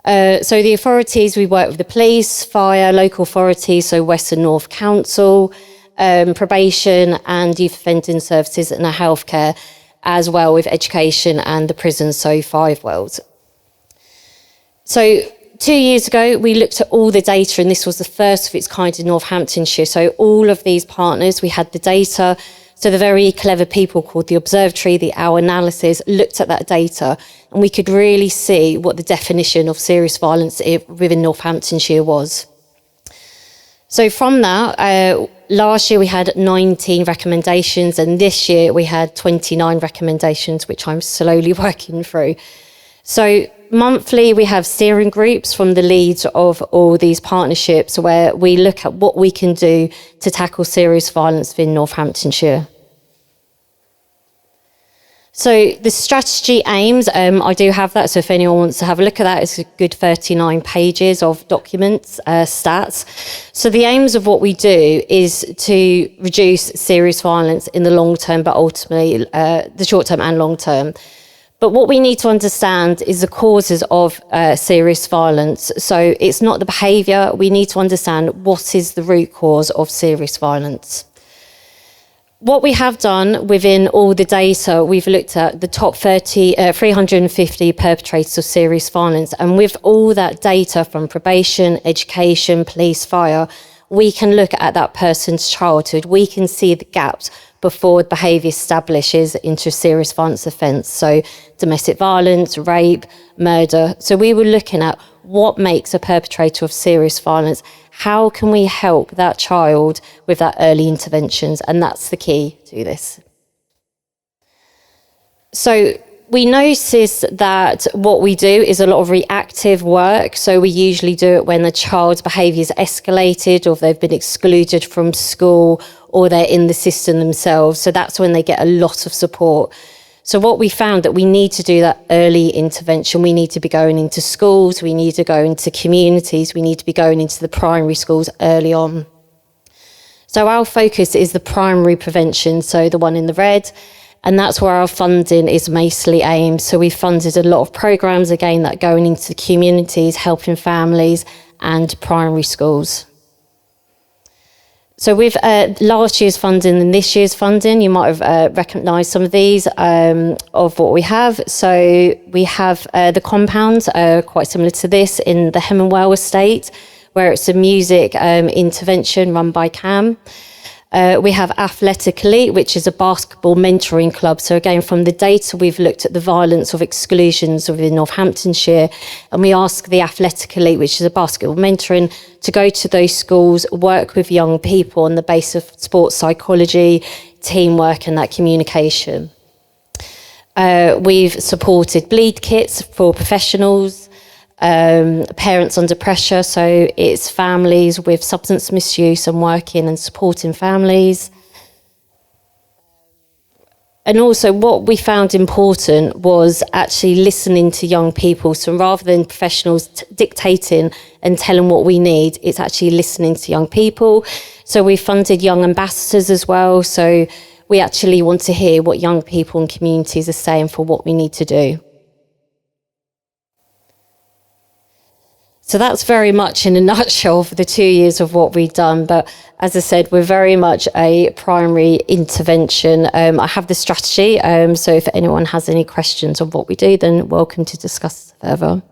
So the authorities, we work with the police, fire, local authorities, so West and North Council, probation and youth offending services and healthcare, as well with education and the prisons, so 5 Worlds. So 2 years ago, we looked at all the data, and this was the first of its kind in Northamptonshire. So all of these partners, we had the data. So the very clever people called the Observatory, the Our Analysis, looked at that data, and we could really see what the definition of serious violence within Northamptonshire was. So from that, last year we had 19 recommendations, and this year we had 29 recommendations, which I'm slowly working through. So monthly, we have steering groups from the leads of all these partnerships where we look at what we can do to tackle serious violence within Northamptonshire. So the strategy aims, I do have that, so if anyone wants to have a look at that, it's a good 39 pages of documents, stats. So the aims of what we do is to reduce serious violence in the long term, but ultimately the short term and long term. But what we need to understand is the causes of serious violence. So it's not the behaviour. We need to understand what is the root cause of serious violence. What we have done within all the data, we've looked at the top 350 perpetrators of serious violence. And with all that data from probation, education, police, fire, we can look at that person's childhood. We can see the gaps before behaviour establishes into a serious violence offence. So domestic violence, rape, murder. So we were looking at what makes a perpetrator of serious violence. How can we help that child with that early interventions? And that's the key to this. So we notice that what we do is a lot of reactive work. So we usually do it when the child's behaviour is escalated, or if they've been excluded from school, or they're in the system themselves. So that's when they get a lot of support. So what we found that we need to do that early intervention. We need to be going into schools, we need to go into communities, we need to be going into the primary schools early on. So our focus is the primary prevention, so the one in the red, and that's where our funding is mostly aimed. So we funded a lot of programmes, again, that are going into the communities, helping families and primary schools. So with last year's funding and this year's funding, you might have recognised some of these of what we have. So we have the compounds, quite similar to this, in the Hemmenwell estate, where it's a music intervention run by CAM. We have Athletically, which is a basketball mentoring club. So again, from the data, we've looked at the violence of exclusions within Northamptonshire, and we ask the Athletically, which is a basketball mentoring, to go to those schools, work with young people on the basis of sports psychology, teamwork and that communication. We've supported bleed kits for professionals, parents under pressure, so it's families with substance misuse and working and supporting families. And also what we found important was actually listening to young people. So rather than professionals dictating and telling what we need, it's actually listening to young people. So we funded young ambassadors as well. So we actually want to hear what young people and communities are saying for what we need to do. So that's very much in a nutshell for the 2 years of what we've done. But as I said, we're very much a primary intervention. I have the strategy. So if anyone has any questions on what we do, then welcome to discuss further.